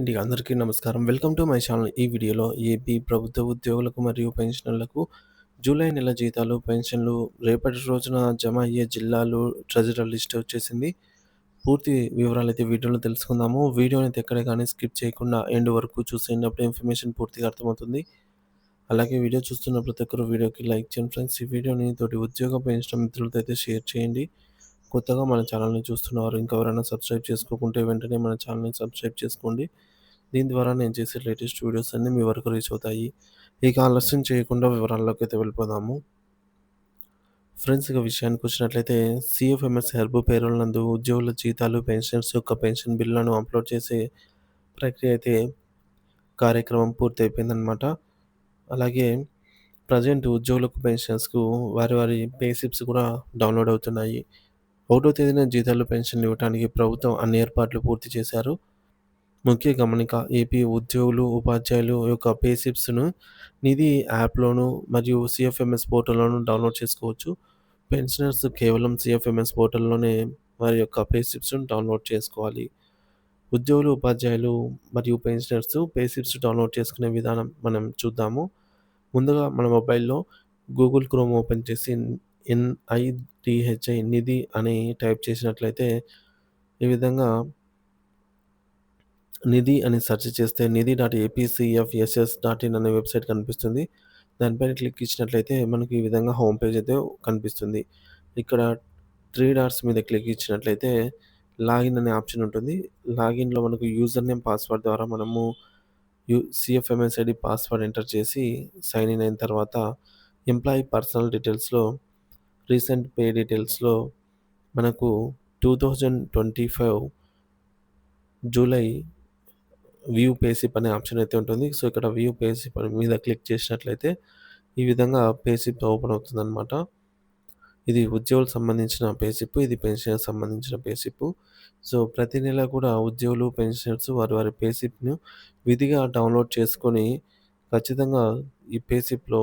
అండి. అందరికీ నమస్కారం. Welcome to my channel. ఈ వీడియోలో ఏపీ ప్రభుత్వ ఉద్యోగులకు మరియు పెన్షనర్లకు జూలై నెల జీతాలు, పెన్షన్లు రేపటి రోజున జమ అయ్యే జిల్లాలు ట్రెజరర్ లిస్ట్ వచ్చేసింది. పూర్తి వివరాలైతే వీడియోలో తెలుసుకుందాము. వీడియోనైతే ఎక్కడ గాని స్కిప్ చేయకుండా ఎండ్ వరకు చూసేయండి. ఇన్ఫర్మేషన్ పూర్తిగా అర్థమవుతుంది. అలాగే వీడియో చూస్తున్న ప్రతి ఒక్కరు వీడియోకి లైక్ చేయండి ఫ్రెండ్స్. ఈ వీడియోని తోటి ఉద్యోగ పెన్షన్ మిత్రులతో అయితే షేర్ చేయండి. కొత్తగా మన ఛానల్‌ని చూస్తున్నవారు ఇంకెవరైనా సబ్స్క్రైబ్ చేసుకోకుంటే వెంటనే మన ఛానల్‌ని సబ్స్క్రైబ్ చేసుకోండి. దీని ద్వారా నేను చేసే లేటెస్ట్ వీడియోస్ అన్నీ మీ వరకు రీచ్ అవుతాయి. ఇక ఆలస్యం చేయకుండా వివరాల్లోకైతే వెళ్ళిపోదాము. ఫ్రెండ్స్ ఇక విషయానికొచ్చినట్లయితే సీఎఫ్ఎంఎస్ హెర్బ్ పేరోల్ నందు ఉద్యోగుల జీతాలు, పెన్షనర్స్ యొక్క పెన్షన్ బిల్లులను అప్‌లోడ్ చేసే ప్రక్రియ అయితే కార్యక్రమం పూర్తయిపోయిందనమాట. అలాగే ప్రెజెంట్ ఉద్యోగులకు, పెన్షనర్స్‌కు వారి పే స్లిప్స్ కూడా డౌన్‌లోడ్ అవుతున్నాయి. 1వ తేదీన జీతాలు, పెన్షన్లు ఇవ్వడానికి ప్రభుత్వం అన్ని ఏర్పాట్లు పూర్తి చేశారు. ముఖ్య గమనిక ఏపీ ఉద్యోగులు, ఉపాధ్యాయులు యొక్క పే స్లిప్స్‌ను నిధి యాప్‌లోను మరియు సీఎఫ్ఎంఎస్ పోర్టల్‌లోను డౌన్‌లోడ్ చేసుకోవచ్చు. పెన్షనర్స్ కేవలం సీఎఫ్ఎంఎస్ పోర్టల్‌లోనే వారి యొక్క పే స్లిప్స్‌ను డౌన్‌లోడ్ చేసుకోవాలి. ఉద్యోగులు, ఉపాధ్యాయులు మరియు పెన్షనర్స్ పే స్లిప్స్ డౌన్‌లోడ్ చేసుకునే విధానం మనం చూద్దాము. ముందుగా మన మొబైల్‌లో గూగుల్ క్రోమ్ ఓపెన్ చేసి NIDHI నిధి అని టైప్ చేసినట్లయితే ఈ విధంగా నిధి అని సెర్చ్ చేస్తే నిధి.apcfss.in అనే వెబ్‌సైట్ కనిపిస్తుంది. దానిపైన క్లిక్ ఇచ్చినట్లయితే మనకి ఈ విధంగా హోమ్ పేజ్ అయితే కనిపిస్తుంది. ఇక్కడ 3 డాట్స్ మీద క్లిక్ ఇచ్చినట్లయితే లాగిన్ అనే ఆప్షన్ ఉంటుంది. లాగిన్‌లో మనకు యూజర్ నేమ్, పాస్వర్డ్ ద్వారా మనము సీఎఫ్ఎంఎస్ ఐడీ పాస్వర్డ్ ఎంటర్ చేసి సైన్ ఇన్ అయిన తర్వాత ఎంప్లాయీ పర్సనల్ డీటెయిల్స్‌లో రీసెంట్ పే డీటెయిల్స్‌లో మనకు 2025 జూలై వ్యూ పే స్లిప్ అనే ఆప్షన్ అయితే ఉంటుంది. సో, ఇక్కడ వ్యూ పే స్లిప్ మీద క్లిక్ చేసినట్లయితే ఈ విధంగా పే స్లిప్ ఓపెన్ అవుతుందనమాట. ఇది ఉద్యోగులకు సంబంధించిన పే స్లిప్. ఇది పెన్షనర్‌కి సంబంధించిన పే స్లిప్. సో, ప్రతి నెల కూడా ఉద్యోగులు, పెన్షనర్స్ వారి పే స్లిప్‌ను విధిగా డౌన్‌లోడ్ చేసుకొని ఖచ్చితంగా ఈ పే స్లిప్‌లో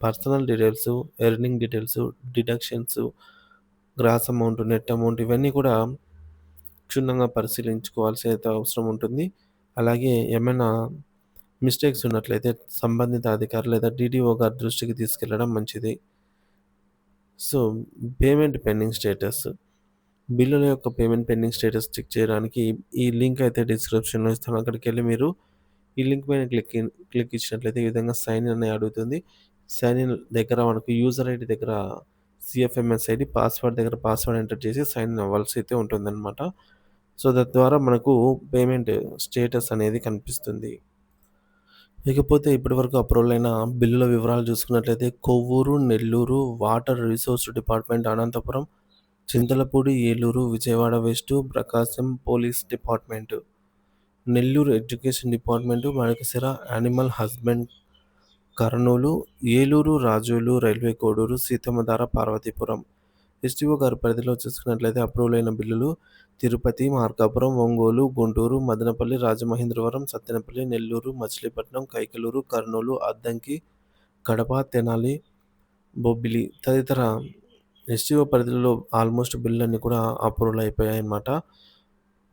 personal details, earning details, deductions, gross amount, net amount ఇవన్నీ కూడా క్షుణ్ణంగా పరిశీలించుకోవాల్సిన అవసరం ఉంటుంది. అలాగే ఏమైనా మిస్టేక్స్ ఉన్నట్లయితే సంబంధిత అధికారి లేదా డీడీఓ గారి దృష్టికి తీసుకెళ్లడం మంచిది. So, payment pending status. బిల్లుల యొక్క పేమెంట్ పెండింగ్ స్టేటస్ చెక్ చేయడానికి ఈ లింక్ అయితే డిస్క్రిప్షన్‌లో ఇస్తాను. అక్కడికెళ్ళి మీరు ఈ లింక్ పైన క్లిక్ ఇచ్చినట్లయితే ఈ విధంగా సైన్ ఇన్ అని అడుగుతుంది. సైన్ ఇన్ దగ్గర మనకు యూజర్ ఐడీ దగ్గర సీఎఫ్ఎంఎస్ ఐడీ, పాస్వర్డ్ దగ్గర పాస్వర్డ్ ఎంటర్ చేసి సైన్ ఇన్ అవ్వాల్సి అయితే ఉంటుందన్నమాట. సో, తద్వారా మనకు పేమెంట్ స్టేటస్ అనేది కనిపిస్తుంది. ఇకపోతే ఇప్పటివరకు అప్రూవల్ అయిన బిల్లుల వివరాలు చూసుకున్నట్లయితే Kovvur, Nellore water resource department Anantapuram, Chintalapudi, Eluru, Vijayawada west, Prakasam police department, Nellore education department, Madakasira animal husband Kurnool, Eluru Razole, railway Koduru, Seethammadhara, Parvathipuram. STO గారి పరిధిలో చూసుకున్నట్లయితే అప్రూవల్ అయిన బిల్లులు తిరుపతి, మార్కాపురం, ఒంగోలు, గుంటూరు, మదనపల్లి, రాజమహేంద్రవరం, సత్తెనపల్లి, నెల్లూరు, మచిలీపట్నం, కైకలూరు, కర్నూలు, అద్దంకి, కడప, తెనాలి, బొబ్బిలి తదితర ఎస్టీఓ పరిధిలో ఆల్మోస్ట్ బిల్లులన్నీ కూడా అప్రూవల్ అయిపోయాయన్నమాట.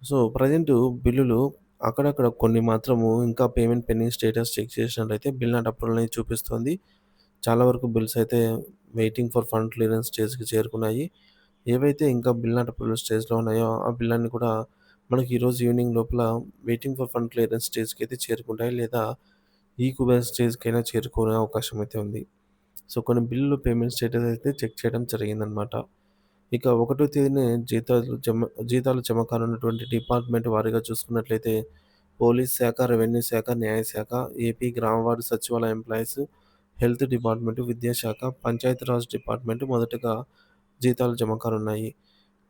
సో, ప్రెజెంట్ బిల్లులు అక్కడక్కడ కొన్ని మాత్రము ఇంకా పేమెంట్ పెండింగ్ స్టేటస్ చెక్ చేసినట్లయితే బిల్ నాట్ అప్రూవల్ అని చూపిస్తుంది. చాలా వరకు బిల్స్ అయితే వెయిటింగ్ ఫర్ ఫండ్ క్లియరెన్స్ స్టేజ్‌కి చేరుకున్నాయి. ఏవైతే ఇంకా బిల్ నాట్ అప్రూవల్ స్టేజ్‌లో ఉన్నాయో ఆ బిల్లన్నీ కూడా మనకి ఈరోజు ఈవినింగ్ లోపల వెయిటింగ్ ఫర్ ఫండ్ క్లియరెన్స్ స్టేజ్‌కి అయితే చేరుకుంటాయి. లేదా ఈక్యూబై స్టేజ్‌కైనా చేరుకునే అవకాశం అయితే ఉంది. సో, కొన్ని బిల్లులు పేమెంట్ స్టేటస్ అయితే చెక్ చేయడం జరిగిందనమాట. ఇక 1 తేదీనే జీతాలు జమ కానున్నటువంటి డిపార్ట్మెంట్ వారీగా చూసుకున్నట్లయితే పోలీస్ శాఖ, రెవెన్యూ శాఖ, న్యాయశాఖ, ఏపీ గ్రామ వార్డు సచివాలయ ఎంప్లాయీస్, హెల్త్ డిపార్ట్మెంట్, విద్యాశాఖ, పంచాయతీరాజ్ డిపార్ట్మెంట్ మొదటగా జీతాలు జమ కానున్నాయి.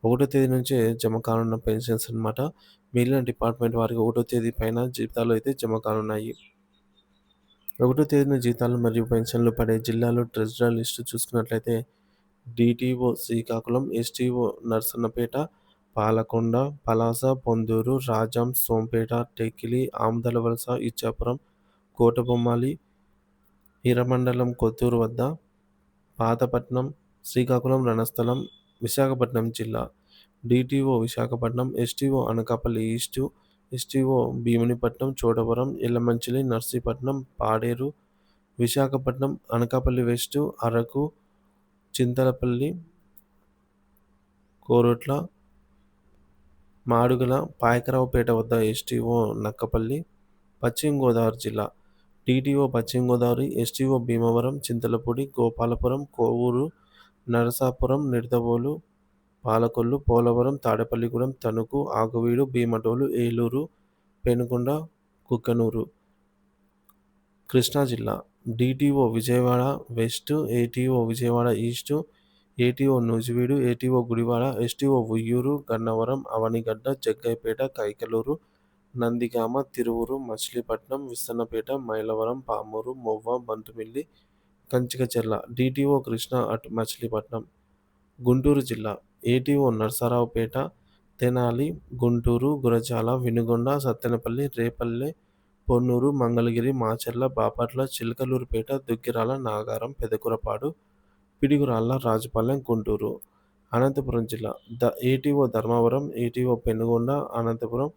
1 తేదీ నుంచే జమ కానున్న పెన్షన్స్ అనమాట. మిగిలిన డిపార్ట్మెంట్ వారికి 1 తేదీ పైన జీతాలు అయితే జమ కానున్నాయి. 1 తేదీన జీతాలు మరియు పెన్షన్లు పడే జిల్లాలో ట్రెజరర్ లిస్టు చూసుకున్నట్లయితే డీటీఓ శ్రీకాకుళం, ఎస్టీఓ నర్సన్నపేట, పాలకొండ, పలాస, పొందూరు, రాజాం, సోంపేట, టెక్కిలి, ఆమదలవలస, ఇచ్చాపురం, కోటబొమ్మాలి, హిరమండలం కొత్తూరు వద్ద, పాతపట్నం, శ్రీకాకుళం, రణస్థలం, విశాఖపట్నం జిల్లా. DTO Visakhapatnam, STO Anakapalli east, STO Bheemunipatnam, Chodavaram, Yellamanchili, Narsipatnam, Paderu, Visakhapatnam, Anakapalli west, Araku, Chintalapalli, Korutla, Madugula, Payakaraopeta వద్ద ఎస్టీఓ నక్కపల్లి. పశ్చిమ గోదావరి జిల్లా టీటీఓ పశ్చిమ గోదావరి, ఎస్టీఓ భీమవరం, చింతలపూడి, గోపాలపురం, కోవూరు, నరసాపురం, నిడదవోలు, పాలకొల్లు, పోలవరం, తాడేపల్లిగూడెం, తణుకు, ఆకువీడు, భీమడోలు, ఏలూరు, పెనుకొండ, కుక్కనూరు. కృష్ణా జిల్లా DTO Vijayawada west, ATO Vijayawada east, ATO Nuzvid, ATO Gudivada, STO Uyyuru, Gannavaram, Avanigadda, Jaggayyapeta, Kaikaluru, Nandigama, Tiruvuru, Machilipatnam, Vissannapeta, Mylavaram, Pamuru, Movva, Bantumilli, Kanchikacherla. DTO Krishna at Machilipatnam. Guntur జిల్లా ఏటీఓ నరసరావుపేట, తెనాలి, గుంటూరు, గురజాల, వినుగొండ, సత్తెనపల్లి, రేపల్లె, పొన్నూరు, మంగళగిరి, మాచర్ల, బాపట్ల, చిలకలూరిపేట, దుగ్గిరాల, నాగారం, పెదకూరపాడు, పిడుగురాళ్ల, రాజుపాలెం, గుంటూరు. అనంతపురం జిల్లా ఏటీఓ ధర్మవరం, ఏటీఓ పెనుగొండ, అనంతపురం,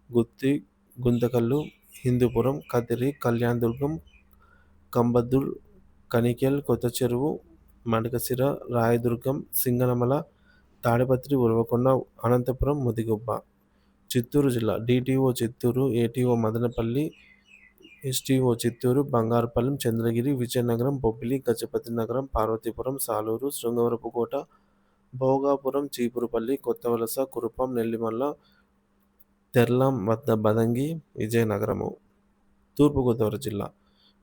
గుత్తి, గుంతకల్లు, హిందూపురం, కదిరి, కళ్యాణదుర్గం, కంబదూర్, కనికెల్, కొత్తచెరువు, మడకశిర, రాయదుర్గం, సింగనమల, తాడిపత్రి, ఉరవకొండ, అనంతపురం, ముదిగుబ్బ. చిత్తూరు జిల్లా DTO Chittoor, ATO Madanapalle, STO Chittoor, Bangarupalem, Chandragiri, Vizianagaram, Bobbili, Gajapathi Nagaram, Parvathipuram, Saluru, Srungavarapukota, Bhogapuram, Cheepurupalli, Kothavalasa, Kurupam, Nellimalla, Terlam వద్ద బదంగి, విజయనగరము. తూర్పుగోదావరి జిల్లా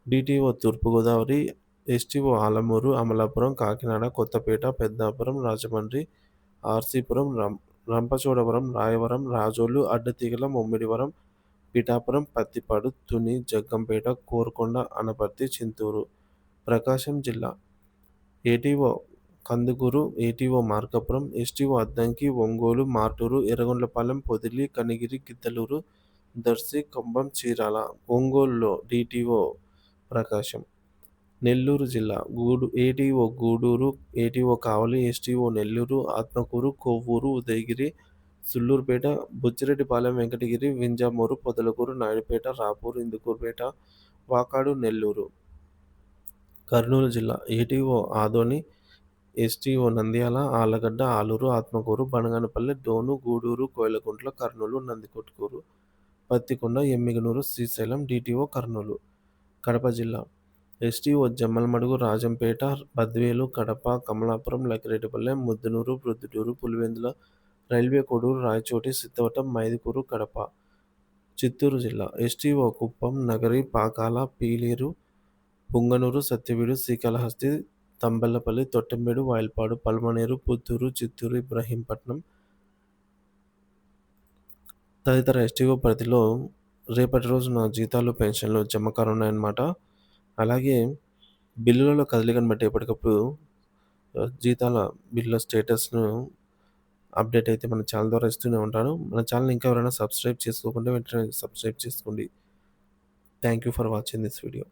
డీటీఓ తూర్పుగోదావరి, ఎస్టీఓ ఆలమూరు, అమలాపురం, కాకినాడ, కొత్తపేట, పెద్దాపురం, రాజమండ్రి, ఆర్సీపురం, రంపచోడవరం, రాయవరం, రాజోలు, అడ్డతీగల, ముమ్మిడివరం, పిఠాపురం, పత్తిపాడు, తుని, జగ్గంపేట, కోరుకొండ, అనపర్తి, చింతూరు. ప్రకాశం జిల్లా ATO Kandukur, ATO Markapur, STO Addanki, Ongole, Martur, Yerragondapalem, Podili, Kanigiri, Giddalur, Darsi, Cumbum, Chirala. ఒంగోలులో డీటీఓ ప్రకాశం. నెల్లూరు జిల్లా ATO Gudur, ATO Kavali, STO Nellore, Atmakur, Kovur, Udayagiri, Sullurpeta, Buchireddipalem, Venkatagiri, Vinjamur, Podalakur, Naidupeta, Rapur, Indukurpet, Vakadu, Nellore. Kurnool జిల్లా ATO Adoni, STO Nandyal, Allagadda, Aluru, Atmakur, Banaganapalle, Dhone, Gudur, Koilakuntla, Kurnool, Nandikotkur, Pattikonda, Emmiganur, Srisailam. DTO Kurnool. Kadapa జిల్లా ఎస్టీఓ జమ్మలమడుగు, రాజంపేట, బద్వేలు, కడప, కమలాపురం, లక్కిరెడ్డిపల్లె, ముద్దునూరు, ప్రొద్దుటూరు, పులివెందుల, రైల్వే కోడూరు, రాయచోటి, సిద్ధవటం, మైదుకూరు, కడప. చిత్తూరు జిల్లా ఎస్టీఓ కుప్పం, నగరి, పాకాల, పీలేరు, పుంగనూరు, సత్యవీడు, శ్రీకాళహస్తి, తంబెల్లపల్లి, తొట్టెంబేడు, వాయల్పాడు, పల్మనేరు, పుత్తూరు, చిత్తూరు, ఇబ్రహీంపట్నం తదితర ఎస్టీఓ పరిధిలో రేపటి రోజున జీతాలు, పెన్షన్లు జమ కానున్నాయన్నమాట. అలాగే బిల్లులలో కదలికను బట్టి ఎప్పటికప్పుడు జీతాల బిల్లుల స్టేటస్ను అప్డేట్ అయితే మన ఛానల్ ద్వారా ఇస్తూనే ఉంటాను. మన ఛానల్ ఇంకా ఎవరైనా సబ్స్క్రైబ్ చేసుకోకుంటే వెంటనే సబ్స్క్రైబ్ చేసుకోండి. Thank you for watching this video.